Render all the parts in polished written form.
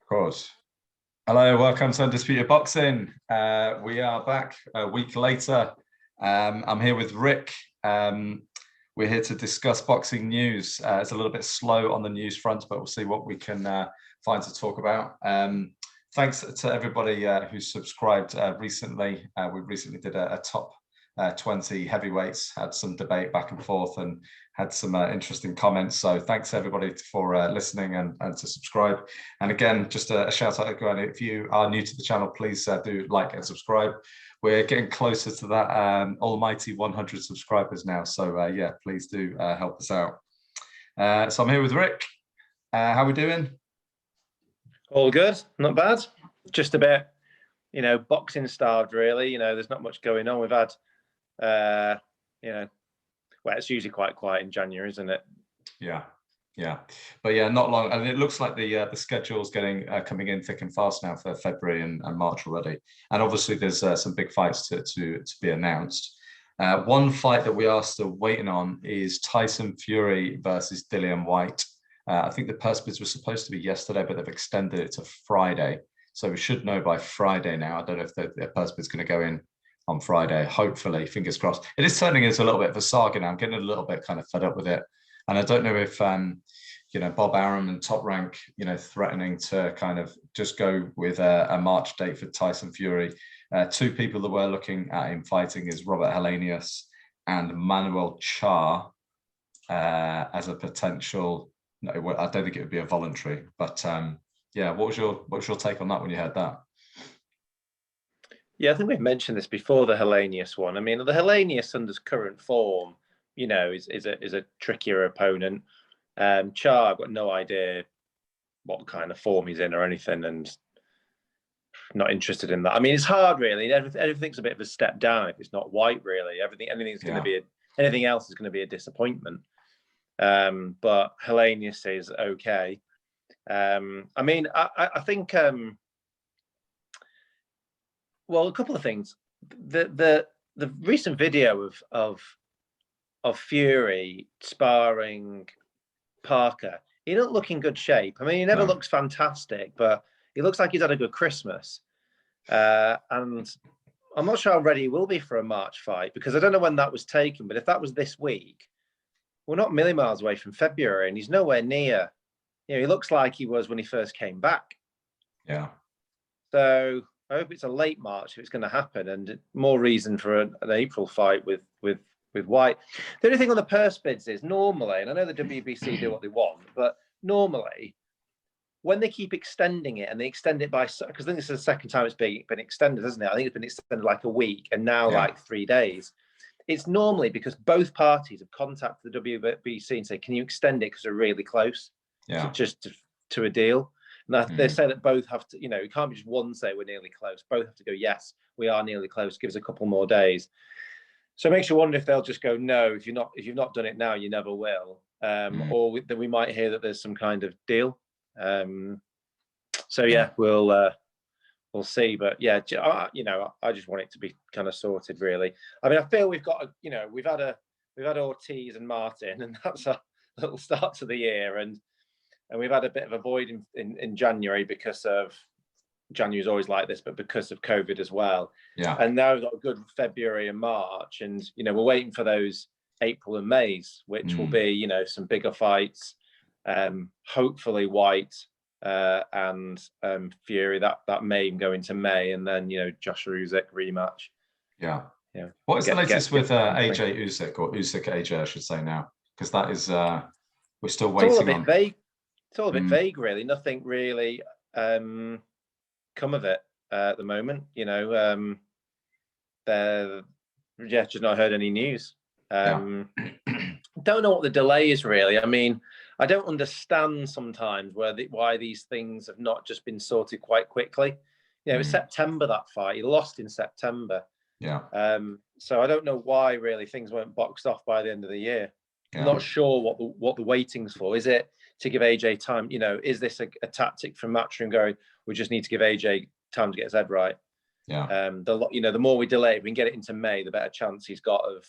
course. Hello, welcome to Undisputed Boxing. We are back a week later. I'm here with Rick. We're here to discuss boxing news. It's a little bit slow on the news front, but we'll see what we can find to talk about. Thanks to everybody who subscribed recently. We recently did a top 20 heavyweights, had some debate back and forth and had some interesting comments. So thanks everybody for listening and to subscribe. And again, just a shout out again, if you are new to the channel, please do like and subscribe. We're getting closer to that almighty 100 subscribers now. So yeah, please do help us out. So I'm here with Rick. How are we doing? All good, not bad. Just a bit, boxing starved really. There's not much going on. We've had well, it's usually quite quiet in January, isn't it? Yeah, but yeah, not long. And it looks like the schedule's getting coming in thick and fast now for February and March already. And obviously there's some big fights to be announced. One fight that we are still waiting on is Tyson Fury versus Dillian Whyte. I think the purse bids were supposed to be yesterday, but they've extended it to Friday. So we should know by Friday now. I don't know if the purse bid's going to go in on Friday. Hopefully, fingers crossed. It is turning into a little bit of a saga now. I'm getting a little bit kind of fed up with it. And I don't know if, Bob Arum and Top Rank, threatening to kind of just go with a March date for Tyson Fury. Two people that we're looking at him fighting is Robert Helenius and Manuel Charr as a potential. No, I don't think it would be a voluntary, but yeah, what was your take on that when you heard that? Yeah, I think we've mentioned this before, the Helenius one. I mean, the Helenius under current form, is a trickier opponent. Charr, I've got no idea what kind of form he's in or anything, and not interested in that. I mean, it's hard really. Everything's a bit of a step down if it's not Whyte really. Anything's going to be anything else is going to be a disappointment. But Helenius is okay. I mean, I think. Well, a couple of things. The recent video of Fury sparring Parker, he doesn't look in good shape. I mean, he never looks fantastic, but he looks like he's had a good Christmas. And I'm not sure how ready he will be for a March fight, because I don't know when that was taken, but if that was this week, we're not a million miles away from February, and he's nowhere near. He looks like he was when he first came back. Yeah. So I hope it's a late March if it's going to happen, and more reason for an April fight with Whyte. The only thing on the purse bids is normally, and I know the WBC do what they want, but normally when they keep extending it and they extend it by, because I think this is the second time it's been extended, isn't it? I think it's been extended like a week and now like 3 days. It's normally because both parties have contacted the WBC and say, can you extend it because we're really close to a deal? And they say that both have to, it can't be just one say we're nearly close. Both have to go, yes, we are nearly close. Give us a couple more days. So it makes you wonder if they'll just go, no, if you've not done it now, you never will. Or that we might hear that there's some kind of deal. So yeah, we'll see. But yeah, I just want it to be kind of sorted, really. I mean, I feel we've got, we've had Ortiz and Martin, and that's a little start to the year, and we've had a bit of a void in January because of January's always like this, but because of COVID as well. Yeah. And now we've got a good February and March, and we're waiting for those April and Mays, which will be some bigger fights. Hopefully Whyte and Fury that may go into May, and then Josh Usyk rematch. Yeah. What is the latest with AJ Usyk, or Usyk AJ, I should say now, because that is we're still waiting. It's all a bit vague. It's all a bit vague, really. Nothing really come of it at the moment. Just not heard any news. Don't know what the delay is, really. I mean, I don't understand sometimes why these things have not just been sorted quite quickly. It was September, that fight. He lost in September. Yeah. So I don't know why really things weren't boxed off by the end of the year. I'm not sure what the waiting's for. Is it to give AJ time? Is this a tactic from Matchroom going, we just need to give AJ time to get his head right? Yeah. The more we delay, if we can get it into May, the better chance he's got of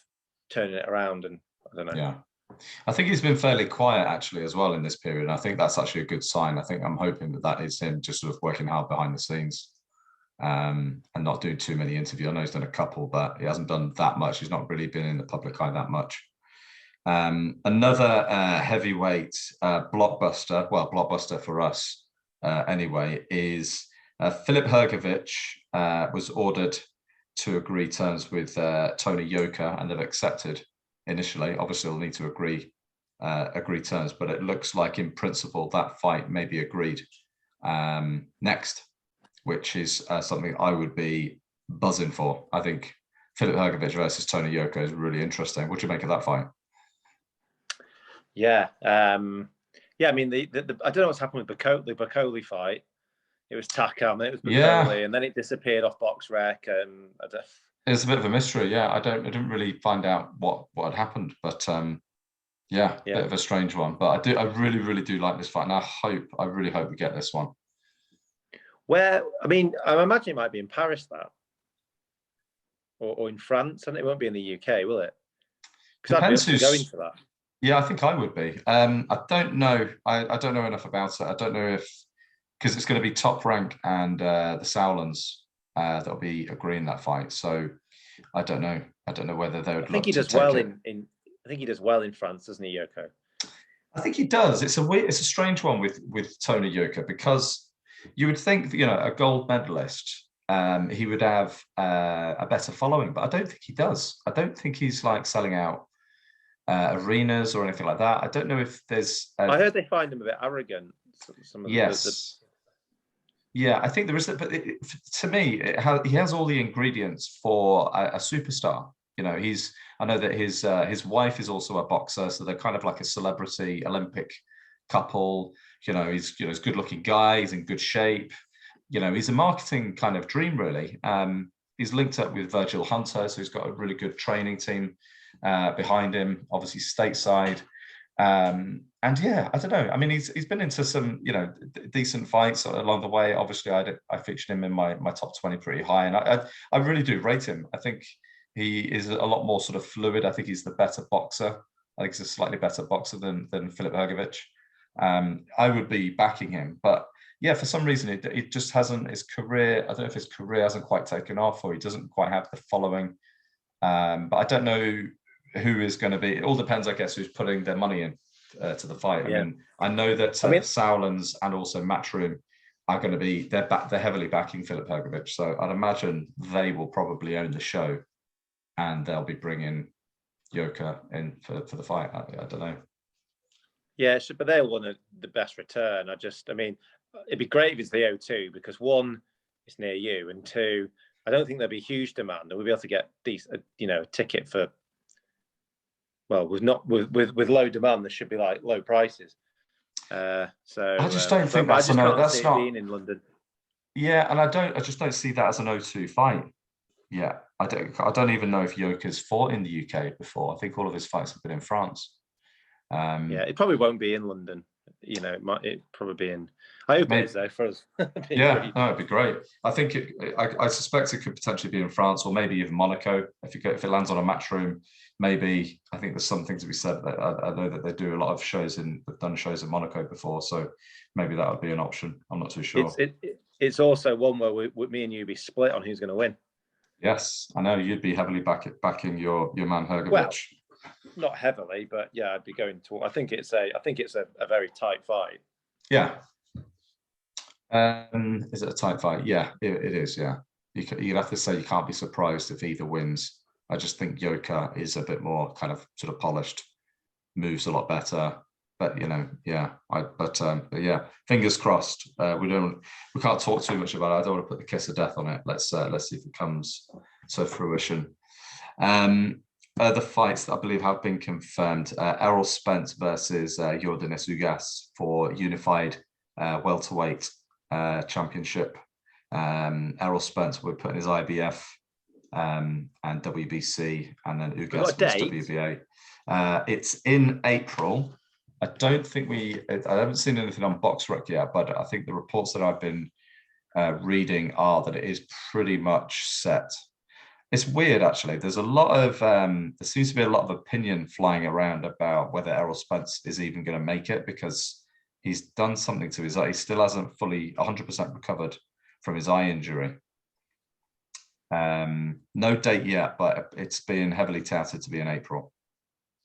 turning it around. And I don't know. Yeah. I think he's been fairly quiet actually as well in this period. I think that's actually a good sign. I'm hoping that is him just sort of working hard behind the scenes, and not doing too many interviews. I know he's done a couple, but he hasn't done that much. He's not really been in the public eye that much. Another heavyweight blockbuster for us anyway, is Filip Hrgovic was ordered to agree terms with Tony Yoka, and they've accepted initially. Obviously, they'll need to agree terms, but it looks like in principle that fight may be agreed next, which is something I would be buzzing for. I think Filip Hrgovic versus Tony Yoka is really interesting. What do you make of that fight? Yeah, I mean, I don't know what's happened with the Bacoli fight. It was Takam, and it was Bacoli, and then it disappeared off BoxRec, and it's a bit of a mystery. Yeah, I didn't really find out what had happened, but bit of a strange one. But I really do like this fight, and I really hope we get this one. Where, I mean, I imagine it might be in Paris, that, or in France, and it won't be in the UK, will it? Because I'd be up to going for that. Yeah, I think I would be. I don't know. I don't know enough about it. I don't know if, because it's going to be Top Rank and the Sauerlands that'll be agreeing that fight. So I don't know. I don't know whether they would. I think he does well I think he does well in France, doesn't he, Yoko? I think he does. It's a strange one with Tony Yoka, because you would think, a gold medalist, he would have a better following, but I don't think he does. I don't think he's like selling out arenas or anything like that. I don't know if there's. I heard they find him a bit arrogant. Some of Yeah, I think there is. But to me, he has all the ingredients for a superstar. I know that his wife is also a boxer, so they're kind of like a celebrity Olympic couple. He's a good-looking guy. He's in good shape. He's a marketing kind of dream, really. He's linked up with Virgil Hunter, so he's got a really good training team behind him, obviously stateside. And yeah, I don't know. I mean, he's been into some, decent fights along the way. Obviously, I featured him in my top 20 pretty high, and I really do rate him. I think he is a lot more sort of fluid. I think he's the better boxer. I think he's a slightly better boxer than Filip Hrgovic. I would be backing him, but yeah, for some reason it just hasn't. His career, I don't know if his career hasn't quite taken off, or he doesn't quite have the following. But I don't know who is going to be. It all depends, I guess, who's putting their money in to the fight. Yeah. I mean, I know that Sauerlands and also Matchroom are going to be, they're heavily backing Filip Hrgovic, so I'd imagine they will probably own the show, and they'll be bringing Yoka in for the fight. I don't know. Yeah, but they'll want the best return. I mean, it'd be great if it's the O2, because one, it's near you, and two, I don't think there'll be huge demand, and we'll be able to get a ticket for. Well, with low demand, there should be like low prices. So I just don't think that's not being in London. Yeah, and I just don't see that as an O2 fight. Yeah, I don't even know if Yoka's fought in the UK before. I think all of his fights have been in France. Yeah, it probably won't be in London. It probably be in. I hope it is though for us. Yeah, no, it'd be great. I think I suspect it could potentially be in France, or maybe even Monaco. If it lands on a Matchroom, maybe. I think there's some things to be said. That I know that they do a lot of shows they've done shows in Monaco before, so maybe that would be an option. I'm not too sure. It's also one where me and you be split on who's going to win. Yes, I know you'd be heavily backing your man Hrgovic. Well, not heavily, but yeah, I'd be going to. I think it's a very tight fight. Yeah. Is it a tight fight? Yeah, it is. Yeah, you'd have to say you can't be surprised if either wins. I just think Yoka is a bit more kind of sort of polished, moves a lot better. But yeah, fingers crossed. We can't talk too much about it. I don't want to put the kiss of death on it. Let's see if it comes to fruition. The fights that I believe have been confirmed: Errol Spence versus Yordenis Ugas for unified welterweight championship. Errol Spence will put in his IBF and WBC, and then Ugas versus WBA. It's in April. I haven't seen anything on BoxRec yet, but I think the reports that I've been reading are that it is pretty much set. It's weird, actually. There's a lot of there seems to be a lot of opinion flying around about whether Errol Spence is even going to make it, because he's done something to his eye. He still hasn't fully 100% recovered from his eye injury. No date yet, but it's been heavily touted to be in April.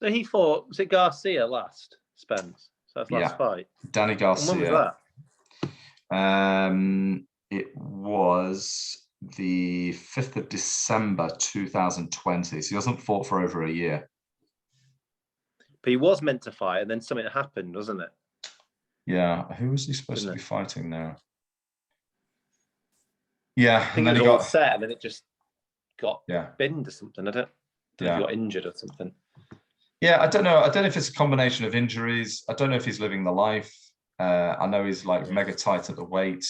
So he fought, was it Garcia last, Spence? So that's last fight. Danny Garcia. And when was that? It was the 5th of December 2020. So he hasn't fought for over a year. But he was meant to fight, and then something happened, wasn't it? Yeah. Who was he supposed to be fighting now? Yeah. I think it was all set, and then it just got binned or something. I don't know if he got injured or something. Yeah, I don't know. I don't know if it's a combination of injuries. I don't know if he's living the life. I know he's like mega tight at the weight.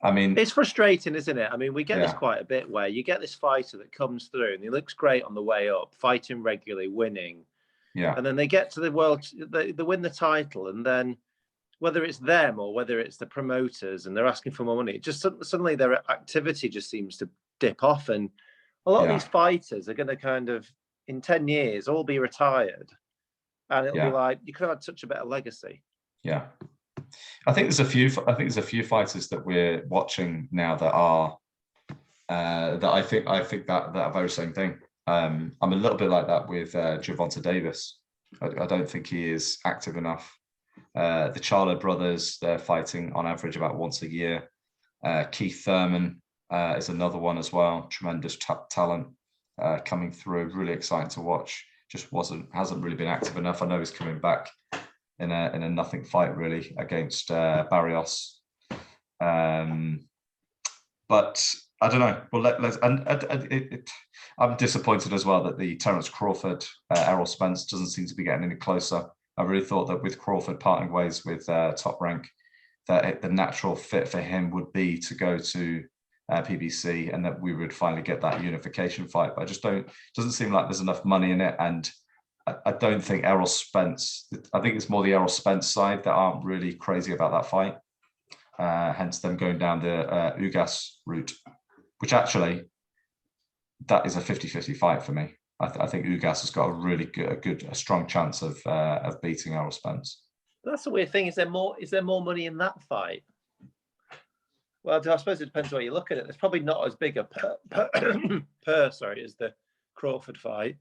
I mean, it's frustrating, isn't it? I mean, we get this quite a bit, where you get this fighter that comes through and he looks great on the way up, fighting regularly, winning. Yeah. And then they get to the world, they win the title, and then whether it's them or whether it's the promoters and they're asking for more money, just suddenly their activity just seems to dip off. And a lot of these fighters are going to kind of, in 10 years, all be retired. And it'll be like, you could have had such a better legacy. Yeah. I think there's a few fighters that we're watching now that are that I think that are very same thing. I'm a little bit like that with Gervonta Davis. I don't think he is active enough. The Charlo brothers, they're fighting on average about once a year. Keith Thurman is another one as well. Tremendous talent coming through. Really exciting to watch. Just hasn't really been active enough. I know he's coming back in a nothing fight really against Barrios. But I don't know. Well, I'm disappointed as well that the Terence Crawford, Errol Spence doesn't seem to be getting any closer. I really thought that with Crawford parting ways with Top Rank, that the natural fit for him would be to go to PBC, and that we would finally get that unification fight. But I just doesn't seem like there's enough money in it. And I don't think Errol Spence, I think it's more the Errol Spence side that aren't really crazy about that fight. Hence them going down the Ugas route, which actually, that is a 50-50 fight for me. I think Ugas has got a really a strong chance of beating Errol Spence. That's the weird thing. Is there more money in that fight? Well, I suppose it depends where you look at it. There's probably not as big a purse as the Crawford fight.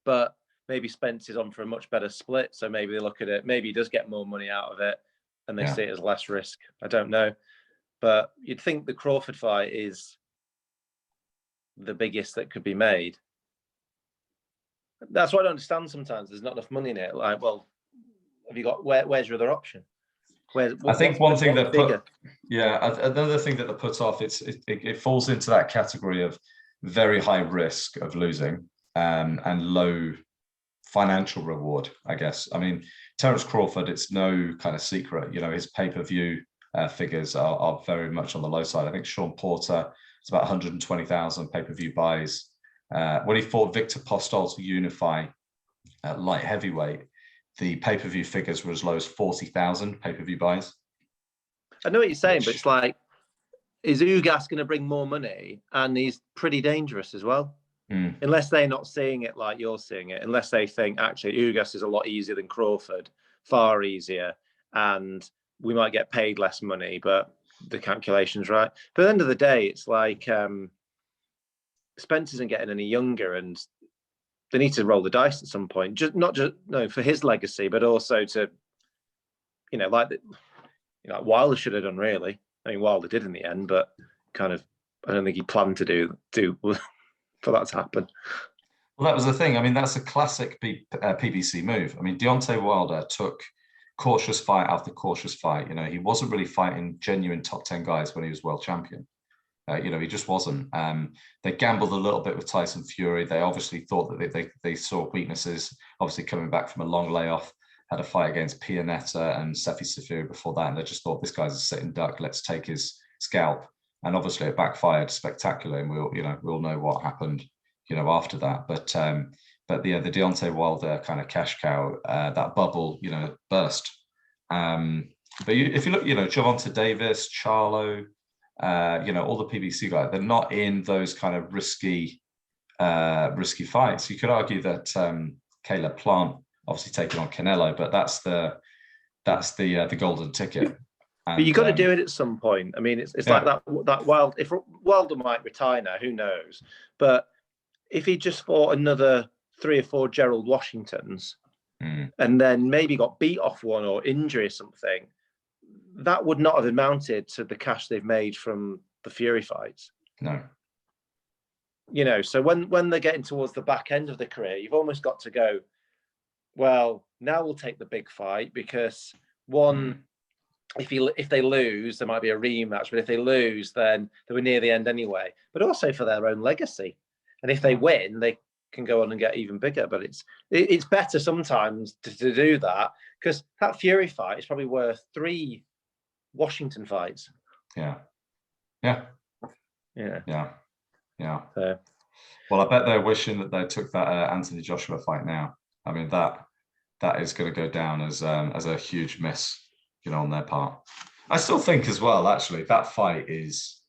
But maybe Spence is on for a much better split. So maybe they look at it, maybe he does get more money out of it and they see it as less risk. I don't know. But you'd think the Crawford fight is the biggest that could be made. That's what I don't understand sometimes. There's not enough money in it. Like, well, have you got, where's your other option? I think one thing that another thing that puts off, it falls into that category of very high risk of losing and low financial reward, I guess. I mean, Terence Crawford, it's no kind of secret, his pay-per-view figures are very much on the low side. I think Sean Porter, it's about 120,000 pay-per-view buys. When he fought Victor Postol to unify at light heavyweight, the pay-per-view figures were as low as 40,000 pay-per-view buys. I know what you're saying, but it's like, is Ugas going to bring more money? And he's pretty dangerous as well. Unless they're not seeing it like you're seeing it, unless they think, actually, Ugas is a lot easier than Crawford, far easier, and we might get paid less money, but the calculation's right. But at the end of the day, it's like Spence isn't getting any younger, and they need to roll the dice at some point. Not just for his legacy, but also to, like Wilder should have done, really. I mean, Wilder did in the end, but kind of, I don't think he planned to do for that to happen. Well, that was the thing. I mean, that's a classic PBC move. I mean, Deontay Wilder took cautious fight after cautious fight. He wasn't really fighting genuine top 10 guys when he was world champion. He just wasn't. They gambled a little bit with Tyson Fury. They obviously thought that they saw weaknesses. Obviously, coming back from a long layoff, had a fight against Pianetta and Sefi Safiri before that, and they just thought, this guy's a sitting duck. Let's take his scalp. And obviously, it backfired spectacularly, and we'll know what happened, after that. But the Deontay Wilder kind of cash cow, that bubble, burst. But if you look, Gervonta Davis, Charlo, all the PBC guys, they're not in those kind of risky fights. You could argue that Caleb Plant obviously taking on Canelo, but that's the golden ticket. But you got to do it at some point. I mean, it's like that if Wilder might retire now, who knows? But if he just fought another 3 or 4 Gerald Washingtons and then maybe got beat off one or injury or something, that would not have amounted to the cash they've made from the Fury fights. No. So when they're getting towards the back end of the career, you've almost got to go, well, now we'll take the big fight, because one, if they lose, there might be a rematch, but if they lose, then they were near the end anyway. But also for their own legacy, and if they win, they can go on and get even bigger. But it's better sometimes to do that, because that Fury fight is probably worth 3 Washington fights. Yeah. So, well, I bet they're wishing that they took that Anthony Joshua fight now. I mean, that is going to go down as a huge miss, on their part. I still think as well, actually, that fight is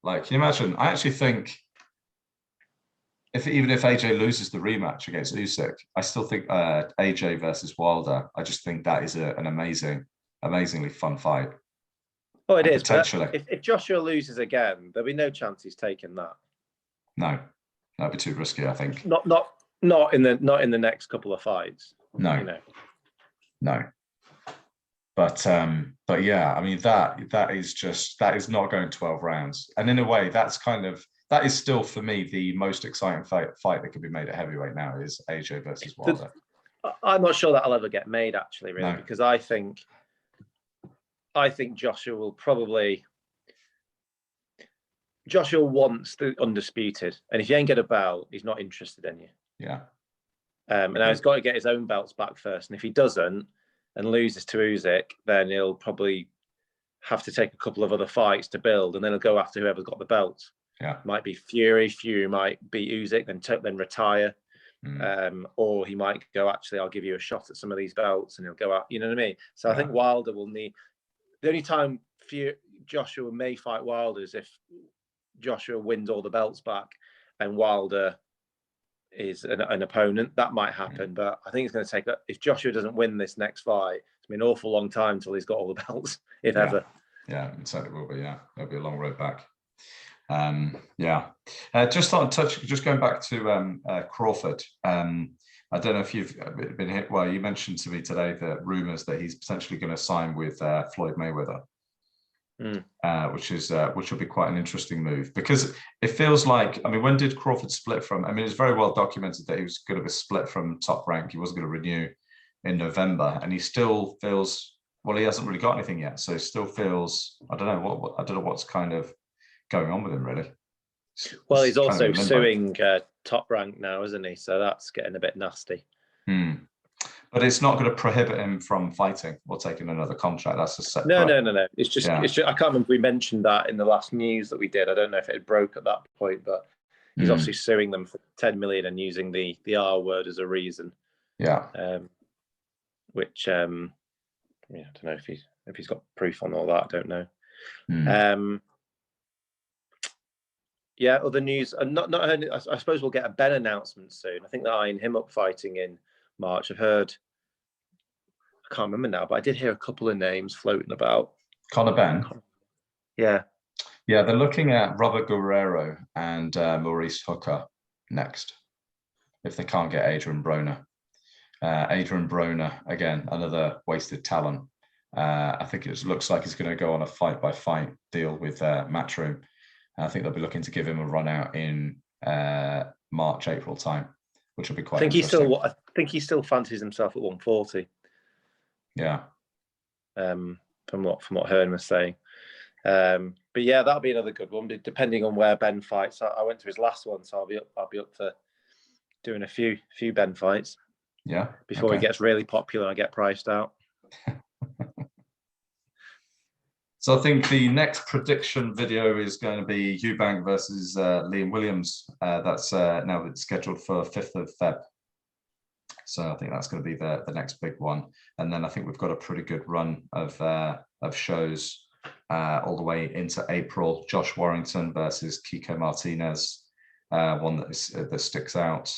like, can you imagine? I actually think even if AJ loses the rematch against Usyk, I still think AJ versus Wilder, I just think that is an amazingly fun fight. Oh, it is. Potentially. But if Joshua loses again, there'll be no chance he's taking that. No, that'd be too risky, I think. Not in the next couple of fights. No. No. But yeah, I mean that is not going 12 rounds. And in a way, that is still for me the most exciting fight that could be made at heavyweight now is AJ versus Wilder. I'm not sure that'll ever get made, actually, really, No. because I think Joshua will probably. Joshua wants the undisputed, and if you ain't get a belt, he's not interested in you. Yeah. And now he's got to get his own belts back first, and if he doesn't and loses to Usyk, then he'll probably have to take a couple of other fights to build, and then he'll go after whoever's got the belts. Yeah. Might be Fury might beat Usyk, then retire. Or he might go, actually, I'll give you a shot at some of these belts, and he'll go out. You know what I mean? So I think Wilder will need. The only time Joshua may fight Wilder is if Joshua wins all the belts back and Wilder is an opponent. That might happen, but I think it's going to take. If Joshua doesn't win this next fight, it's been an awful long time until he's got all the belts, if ever. Yeah, it certainly will be. Yeah, it'll be a long road back. Just going back to Crawford. I don't know if you've been hit. Well, you mentioned to me today the rumors that he's potentially going to sign with Floyd Mayweather, which will be quite an interesting move, because it feels like, I mean, when did Crawford split from? I mean, it's very well documented that he was going to be split from Top Rank. He wasn't going to renew in November, and he still feels, well, he hasn't really got anything yet, so he still feels, I don't know what's kind of going on with him, really. Well, he's also suing Top Rank now, isn't he? So that's getting a bit nasty. But it's not going to prohibit him from fighting or taking another contract. That's a separate. No. It's just I can't remember if we mentioned that in the last news that we did. I don't know if it broke at that point, but he's obviously suing them for 10 million and using the R word as a reason. Yeah. Which I don't know if he's got proof on all that. I don't know. Yeah, other news. Not heard. I suppose we'll get a Ben announcement soon. I think they're eyeing him up fighting in March. I've heard. I can't remember now, but I did hear a couple of names floating about. Conor Ben. Yeah. Yeah, they're looking at Robert Guerrero and Maurice Hooker next, if they can't get Adrian Broner. Adrian Broner, again, another wasted talent. I think it looks like he's going to go on a fight-by-fight deal with Matchroom. I think they'll be looking to give him a run out in March, April time, which will be quite interesting. I think he still fancies himself at 140. Yeah. From what Hearn was saying. But yeah, that'll be another good one, depending on where Ben fights. I went to his last one, so I'll be up for doing a few Ben fights. Yeah. Before he gets really popular, I get priced out. So I think the next prediction video is going to be Eubank versus Liam Williams. That's now scheduled for 5th of Feb. So I think that's going to be the next big one. And then I think we've got a pretty good run of shows all the way into April. Josh Warrington versus Kiko Martinez, one that sticks out.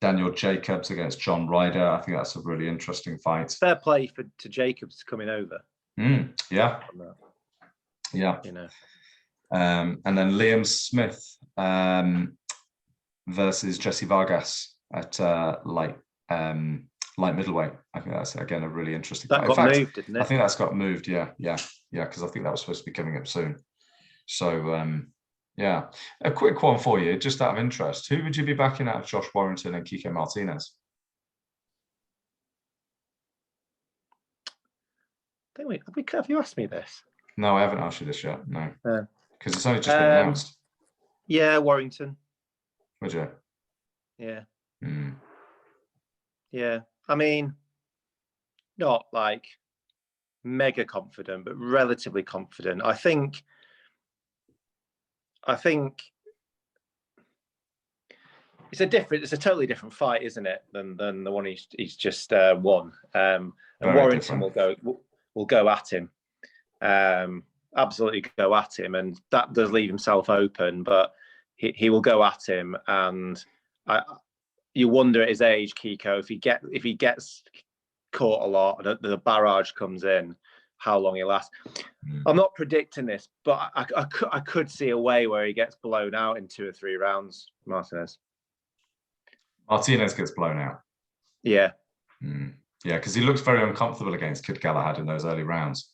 Daniel Jacobs against John Ryder. I think that's a really interesting fight. Fair play to Jacobs coming over. Yeah. Yeah. You know. And then Liam Smith versus Jesse Vargas at light middleweight. I think that's again a really interesting fight. That got moved, didn't it? I think that's got moved. Yeah, because I think that was supposed to be coming up soon. So yeah, a quick one for you, just out of interest. Who would you be backing out of Josh Warrington and Kiko Martinez? Have you asked me this? No, I haven't asked you this yet. No, because it's only just been announced. Yeah, Warrington. Would you? Yeah. Yeah. I mean, not like mega confident, but relatively confident. I think it's a totally different fight, isn't it, than the one he's just won. And Warrington will go at him. Absolutely go at him, and that does leave himself open, but he will go at him, and you wonder at his age, Kiko, if he gets caught a lot and the barrage comes in, how long he'll last. I'm not predicting this, but I could see a way where he gets blown out in 2 or 3 rounds. Martinez gets blown out. Yeah. Yeah, because he looks very uncomfortable against Kid Galahad in those early rounds.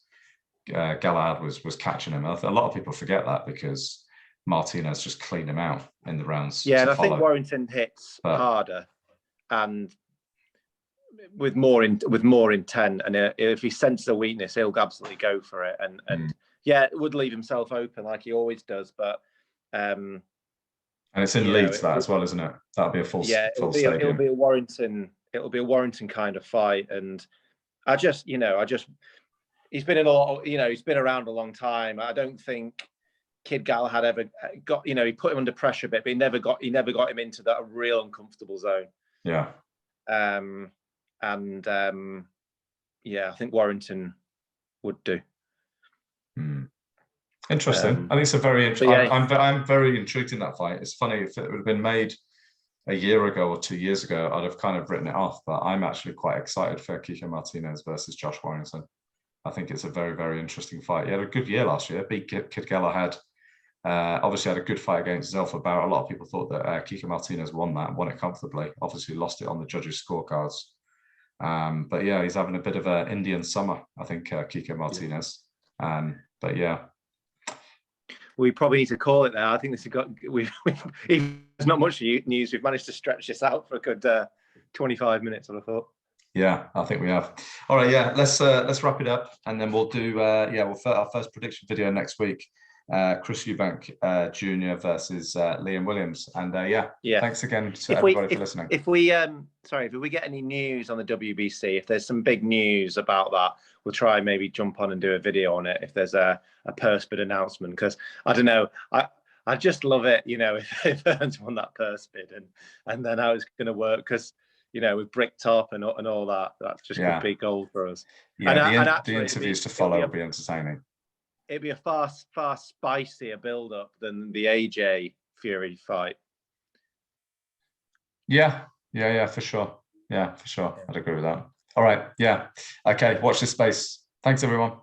Galahad was catching him. A lot of people forget that because Martinez just cleaned him out in the rounds. Yeah, and I think Warrington hits harder and with more intent. And if he senses a weakness, he'll absolutely go for it. And yeah, it would leave himself open like he always does. But and it's in Leeds as well, isn't it? That'll be a full stadium. It'll be a Warrington. It'll be a Warrington kind of fight. And he's been in a lot. He's been around a long time. I don't think Kid Galahad ever got. He put him under pressure a bit, but he never got him into that real uncomfortable zone. Yeah. I think Warrington would do. Interesting. I think it's a very interesting. I'm very intrigued in that fight. It's funny, if it would have been made a year ago or 2 years ago, I'd have kind of written it off. But I'm actually quite excited for Kiko Martinez versus Josh Warrington. I think it's a very, very interesting fight. He had a good year last year. Beat Kid Galahad. Obviously had a good fight against Zelfa Barrett. A lot of people thought that Kiko Martinez won it comfortably. Obviously lost it on the judges' scorecards. But yeah, he's having a bit of an Indian summer, I think, Kiko Martinez. But yeah. We probably need to call it there. I think there's not much news. We've managed to stretch this out for a good 25 minutes, I thought. Yeah, I think we have. All right, yeah, let's wrap it up, and then we'll do our first prediction video next week. Chris Eubank Jr. versus Liam Williams, and thanks again to everybody for listening. If we get any news on the WBC, if there's some big news about that, we'll try and maybe jump on and do a video on it. If there's a purse bid announcement, because I don't know, I just love it, if Ern's won that purse bid, and then how it's going to work, because with brick top and all that, that's just going to be gold for us. Yeah, the interviews to follow will be entertaining. It'd be a far spicier build-up than the AJ Fury fight. Yeah, for sure. Yeah, for sure. I'd agree with that. All right, yeah. Okay, watch this space. Thanks, everyone.